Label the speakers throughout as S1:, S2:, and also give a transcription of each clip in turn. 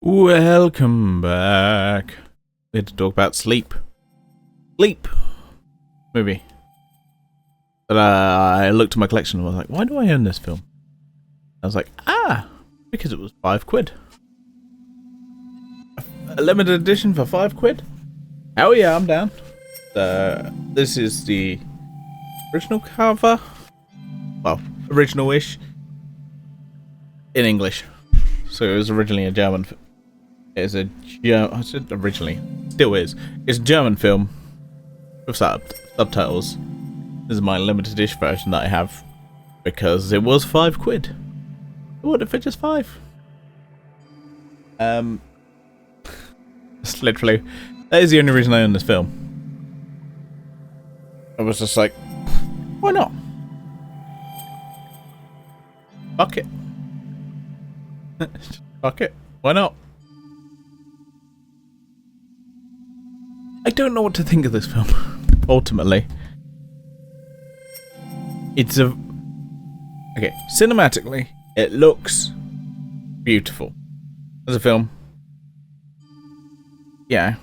S1: Welcome back. We had to talk about Sleep. Sleep movie. But I looked at my collection and was like, why do I own this film? I was like, because it was £5. A limited edition for £5? Hell yeah, I'm down. This is the original cover. Well, original-ish. In English. So it was originally a German film. It's a I said originally, still is. It's a German film with subtitles. This is my limited edition version that I have because it was £5. What if it just 5? It's literally that is the only reason I own this film. I was just like, why not? Fuck it. Fuck it. Why not? I don't know what to think of this film. Ultimately, it's okay. Cinematically, it looks beautiful as a film. Yeah,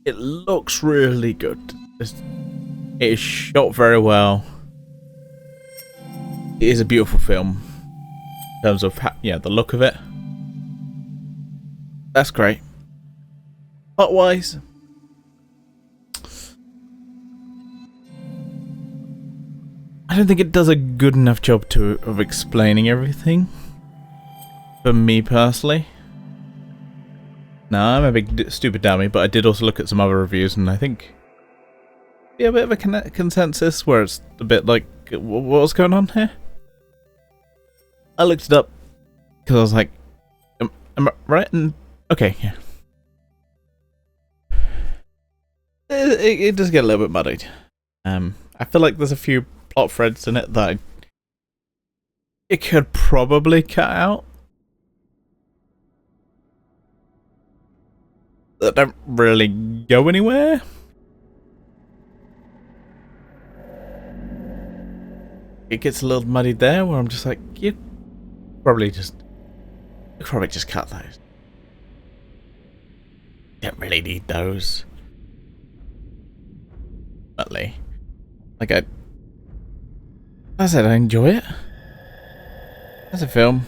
S1: it looks really good. It is shot very well. It is a beautiful film in terms of the look of it. That's great. Plot-wise, I don't think it does a good enough job of explaining everything. For me personally. No, I'm a big stupid dummy, but I did also look at some other reviews, and I think a bit of a consensus where it's a bit like, what's going on here? I looked it up because I was like, am I right? And okay, yeah. It does get a little bit muddied. I feel like there's a few plot threads in it that it could probably cut out. That don't really go anywhere. It gets a little muddied there where I'm just like, you probably just cut those. Don't really need those. Like I said, I enjoy it as a film.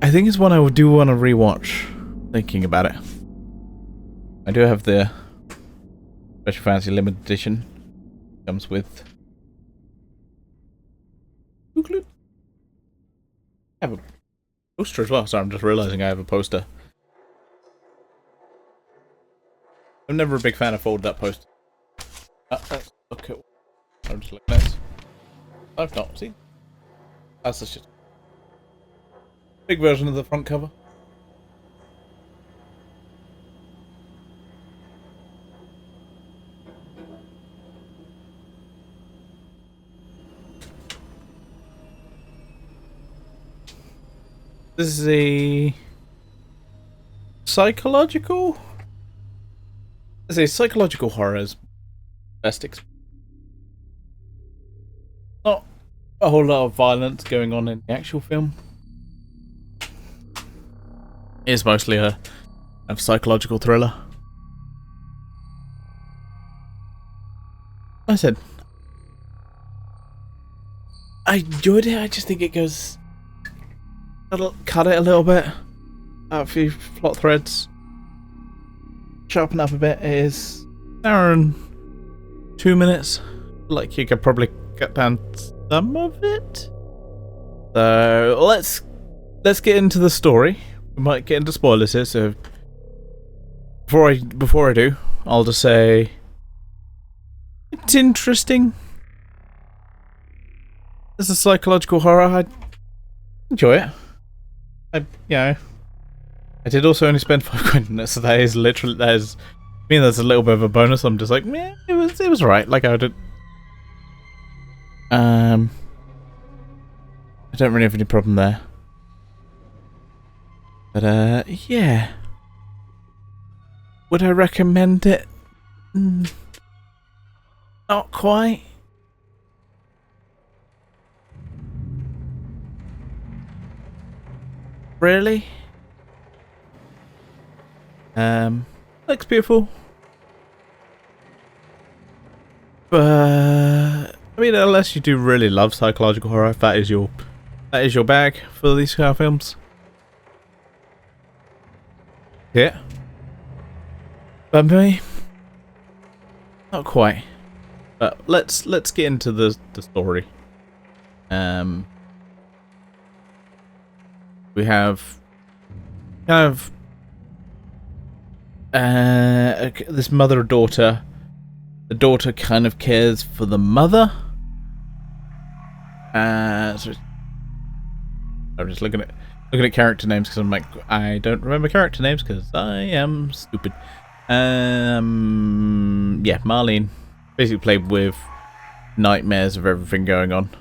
S1: I think it's one I do want to rewatch. Thinking about it, I do have the Special Fantasy Limited Edition. Comes with. I have a poster as well. Sorry, I'm just realizing I have a poster. I'm never a big fan of folded up posters. Let's look at. I'm just looking at this. I've not seen. That's just big version of the front cover. This is a psychological. It's a psychological horror's best experience. Not a whole lot of violence going on in the actual film. It's mostly a psychological thriller. I said I enjoyed it. I just think it goes. Cut it a little bit. A few plot threads. Sharpen up a bit. It is an hour and 2 minutes. Like you could probably cut down some of it. So let's get into the story. We might get into spoilers here. So before I do, I'll just say it's interesting. It's a psychological horror. I enjoy it. I did also only spend £5 on it, so that is literally that's a little bit of a bonus. I'm just like, yeah, it was right. Like I did. I don't really have any problem there. But yeah. Would I recommend it? Not quite. really. Looks beautiful. But I mean, unless you do really love psychological horror, that is your bag for these kind of films. Yeah. But me, not quite. But let's get into the story. We have kind of this mother and daughter. The daughter kind of cares for the mother. So I'm just looking at character names because I'm like, I don't remember character names because I am stupid. Yeah, Marlene basically played with nightmares of everything going on.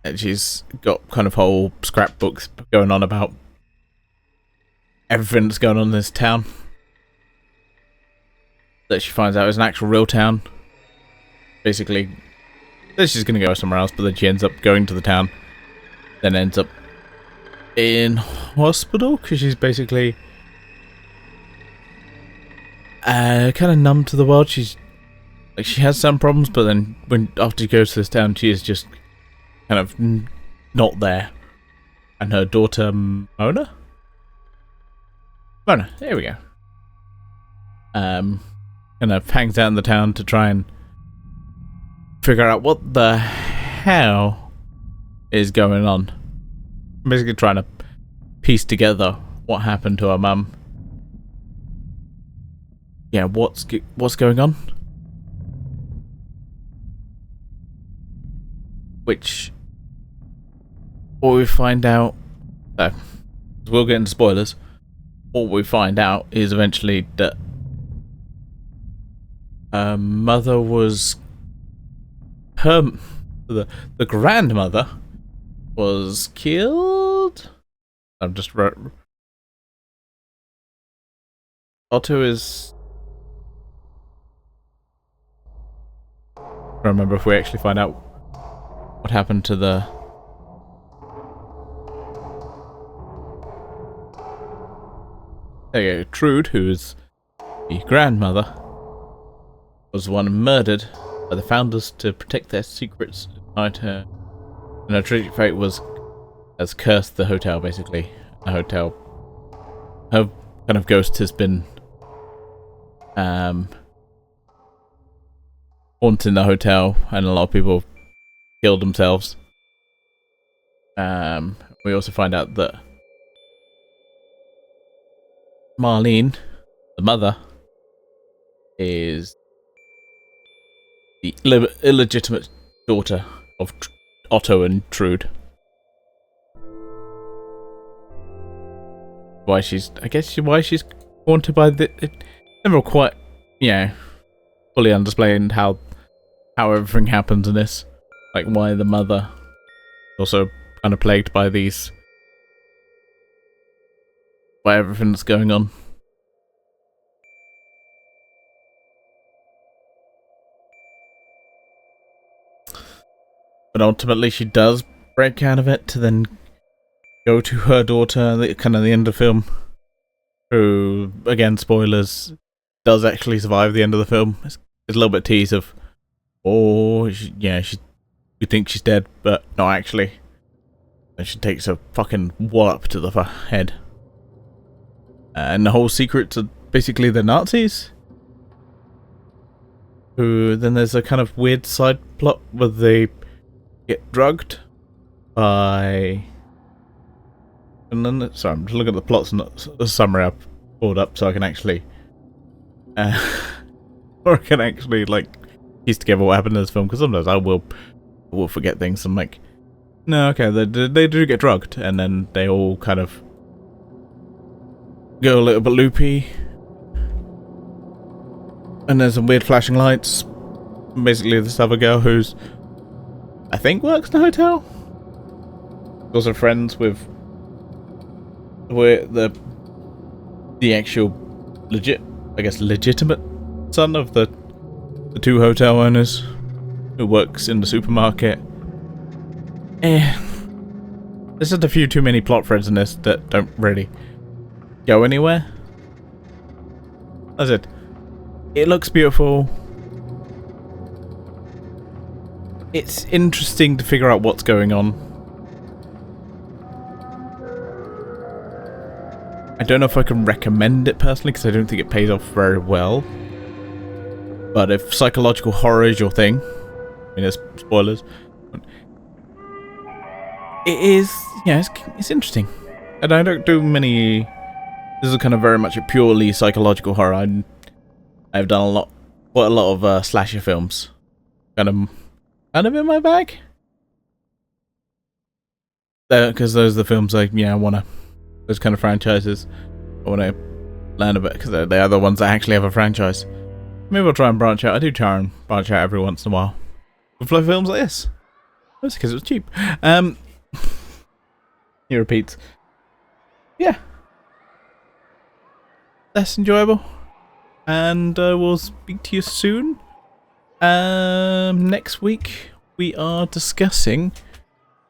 S1: And she's got kind of whole scrapbooks going on about everything that's going on in this town. That she finds out is an actual real town. Basically, she's going to go somewhere else, but then she ends up going to the town. Then ends up in hospital because she's basically kind of numb to the world. She's like, she has some problems, but then after she goes to this town, she is just kind of not there. And her daughter Mona, there we go. Kind of hangs out in the town to try and figure out what the hell is going on. Basically trying to piece together what happened to her mum. Yeah, what's going on? Which, what we find out, we'll get into spoilers. What we find out is eventually that her mother was the grandmother was killed. I'm just Otto is. I don't remember if we actually find out what happened to the. There you go. Trude, who is the grandmother, was the one murdered by the founders to protect their secrets. And her tragic fate has cursed the hotel, basically. The hotel. Her kind of ghost has been haunting the hotel, and a lot of people killed themselves. We also find out that Marlene, the mother, is the illegitimate daughter of Otto and Trude. Why she's haunted by the. It never quite, fully understand how everything happens in this. Like why the mother also kind of plagued by these, by everything that's going on. But ultimately she does break out of it to then go to her daughter, kind of the end of the film, who, again, spoilers, does actually survive the end of the film. It's a little bit tease of, we think she's dead, but not actually. And she takes a fucking wallop to the head. And the whole secret are basically the Nazis. Who, then there's a kind of weird side plot where they get drugged by. And then, sorry, I'm just looking at the plots and the summary I've pulled up so I can actually, like piece together what happened in this film, because sometimes I will forget things. I'm like, no, okay, they do get drugged, and then they all kind of go a little bit loopy, and there's some weird flashing lights. Basically, this other girl who's, I think, works in a hotel, also friends with the actual legitimate son of the two hotel owners, who works in the supermarket. There's just a few too many plot threads in this that don't really go anywhere. That's it. It looks beautiful. It's interesting to figure out what's going on. I don't know if I can recommend it personally because I don't think it pays off very well. But if psychological horror is your thing, I mean, there's spoilers. It is, yeah, it's interesting. And I don't do many. This is kind of very much a purely psychological horror. I've done quite a lot of slasher films. Kind of in my bag. Because those are the films I wanna. Those kind of franchises I want to learn a bit because they are the ones that actually have a franchise. Maybe I'll try and branch out. I do try and branch out every once in a while with films like this. That's because it was cheap. He repeats. Yeah, that's enjoyable, and we'll speak to you soon. Next week we are discussing.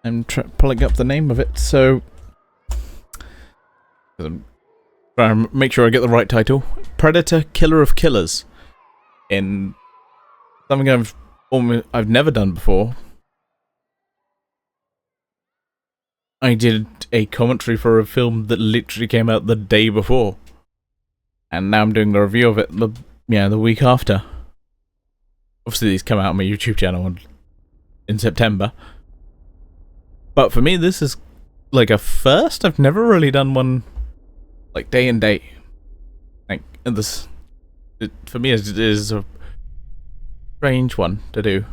S1: I'm pulling up the name of it, so. Trying to make sure I get the right title. Predator, Killer of Killers. In something I've never done before. I did a commentary for a film that literally came out the day before, and now I'm doing a review of it the week after. Obviously, these come out on my YouTube channel in September. But for me, this is like a first. I've never really done one. Like day and date, like for me it is a strange one to do,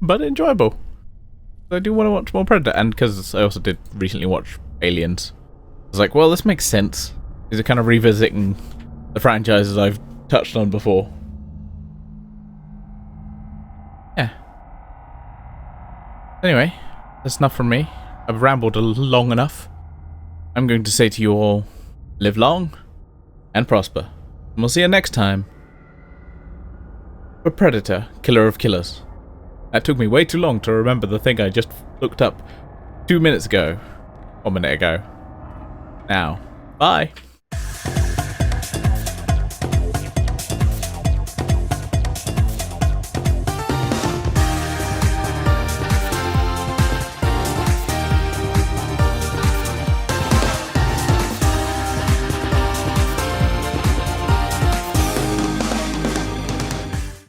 S1: but enjoyable. I do want to watch more Predator, and because I also did recently watch Aliens, I was like, well, this makes sense. These are kind of revisiting the franchises I've touched on before. Yeah. Anyway, that's enough from me. I've rambled long enough. I'm going to say to you all, live long and prosper. And we'll see you next time for Predator, Killer of Killers. That took me way too long to remember the thing I just looked up 2 minutes ago. 1 minute ago. Now, bye.